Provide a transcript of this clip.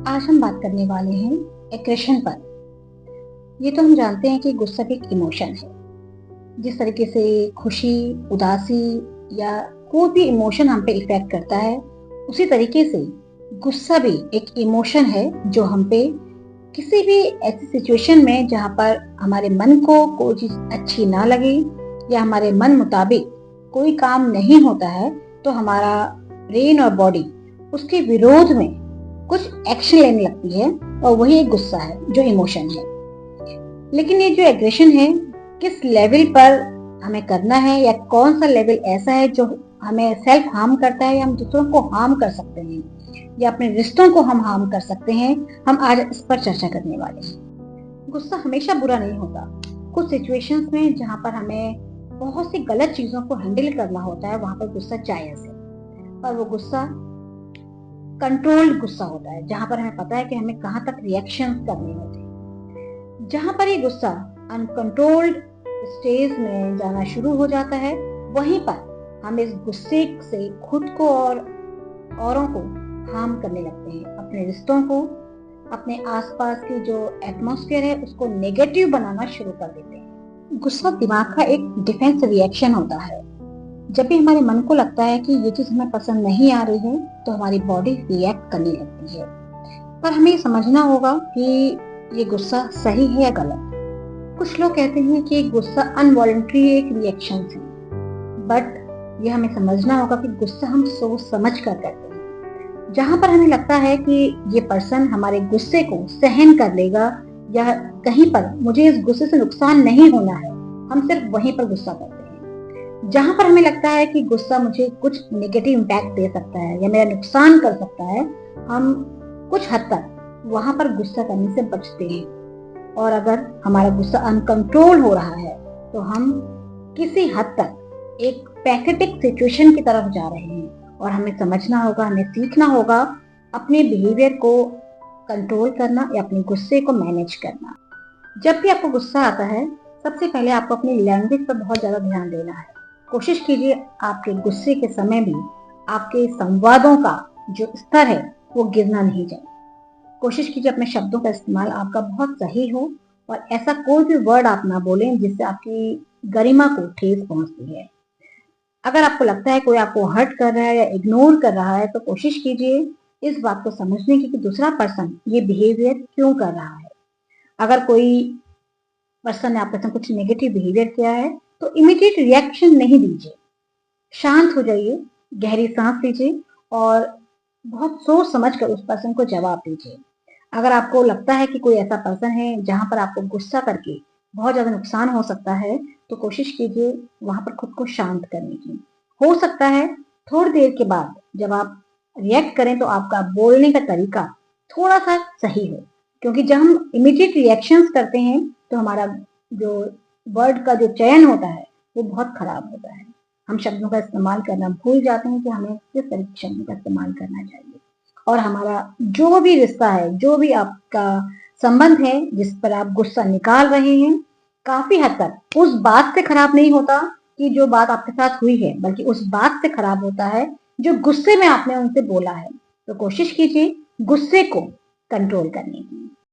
आज हम बात करने वाले हैं एग्रेशन पर। ये तो हम जानते हैं कि गुस्सा भी एक इमोशन है। जिस तरीके से खुशी, उदासी या कोई भी इमोशन हम पे इफेक्ट करता है, उसी तरीके से गुस्सा भी एक इमोशन है जो हम पे किसी भी ऐसी सिचुएशन में जहाँ पर हमारे मन को कोई चीज अच्छी ना लगे या हमारे मन मुताबिक कोई काम नहीं होता है, तो हमारा ब्रेन और बॉडी उसके विरोध में कुछ एक्शन लेने लगती है, और वही एक गुस्सा है जो इमोशन है। लेकिन ये जो एग्रेशन है, किस लेवल पर हमें करना है या कौन सा लेवल ऐसा है जो हमें सेल्फ हार्म करता है या हम दूसरों को हार्म कर सकते हैं या अपने रिश्तों को हम हार्म कर सकते हैं, हम आज इस पर चर्चा करने वाले हैं। गुस्सा हमेशा बुरा नहीं होता। कुछ सिचुएशंस में जहाँ पर हमें बहुत सी गलत चीजों को हैंडल करना होता है, वहां पर गुस्सा जायज है। पर वो गुस्सा कंट्रोल्ड गुस्सा होता है, जहां पर हमें पता है कि हमें कहां तक रिएक्शन करने होते हैं। जहां पर ये गुस्सा अनकंट्रोल्ड स्टेज में जाना शुरू हो जाता है, वहीं पर हम इस गुस्से से खुद को और औरों को हार्म करने लगते हैं, अपने रिश्तों को, अपने आसपास की जो एटमॉस्फेयर है उसको नेगेटिव बनाना शुरू कर देते हैं। गुस्सा दिमाग का एक डिफेंस रिएक्शन होता है। जब भी हमारे मन को लगता है कि ये चीज हमें पसंद नहीं आ रही है, तो हमारी बॉडी रिएक्ट करने लगती है। पर हमें समझना होगा कि ये गुस्सा सही है या गलत। कुछ लोग कहते हैं कि गुस्सा अनवॉलंटरी एक रिएक्शन है, बट ये हमें समझना होगा कि गुस्सा हम सोच समझ कर करते हैं। जहां पर हमें लगता है कि ये पर्सन हमारे गुस्से को सहन कर लेगा या कहीं पर मुझे इस गुस्से से नुकसान नहीं होना है, हम सिर्फ वहीं पर गुस्सा करते हैं। जहां पर हमें लगता है कि गुस्सा मुझे कुछ नेगेटिव इम्पैक्ट दे सकता है या मेरा नुकसान कर सकता है, हम कुछ हद तक वहां पर गुस्सा करने से बचते हैं। और अगर हमारा गुस्सा अनकंट्रोल हो रहा है, तो हम किसी हद तक एक पैथेटिक सिचुएशन की तरफ जा रहे हैं, और हमें समझना होगा, हमें सीखना होगा अपने बिहेवियर को कंट्रोल करना या अपने गुस्से को मैनेज करना। जब भी आपको गुस्सा आता है, सबसे पहले आपको अपनी लैंग्वेज पर बहुत ज्यादा ध्यान देना है। कोशिश कीजिए आपके गुस्से के समय भी आपके संवादों का जो स्तर है वो गिरना नहीं जाए। कोशिश कीजिए अपने शब्दों का इस्तेमाल आपका बहुत सही हो, और ऐसा कोई भी वर्ड आप ना बोलें जिससे आपकी गरिमा को ठेस पहुंचती है। अगर आपको लगता है कोई आपको हर्ट कर रहा है या इग्नोर कर रहा है, तो कोशिश कीजिए इस बात को समझने की कि दूसरा पर्सन ये बिहेवियर क्यों कर रहा है। अगर कोई पर्सन ने आपके साथ कुछ नेगेटिव बिहेवियर किया है, तो इमीडिएट रिएक्शन नहीं दीजिए। शांत हो जाइए, गहरी सांस लीजिए और बहुत सोच समझ कर उस पर्सन को जवाब दीजिए। अगर आपको लगता है कि कोई ऐसा पर्सन है जहां पर आपको गुस्सा करके बहुत ज्यादा नुकसान हो सकता है, तो कोशिश कीजिए वहां पर खुद को शांत करने की। हो सकता है थोड़ी देर के बाद जब आप रिएक्ट करें तो आपका बोलने का तरीका थोड़ा सा सही हो, क्योंकि जब हम इमीडिएट रिएक्शंस करते हैं तो हमारा जो वर्ड का जो चयन होता है वो बहुत खराब होता है। हम शब्दों का इस्तेमाल करना भूल जाते हैं कि हमें किस तरह के शब्दों का इस्तेमाल करना चाहिए। और हमारा जो भी रिश्ता है, जो भी आपका संबंध है जिस पर आप गुस्सा निकाल रहे हैं, काफी हद तक उस बात से खराब नहीं होता कि जो बात आपके साथ हुई है, बल्कि उस बात से खराब होता है जो गुस्से में आपने उनसे बोला है। तो कोशिश कीजिए गुस्से को कंट्रोल करने की।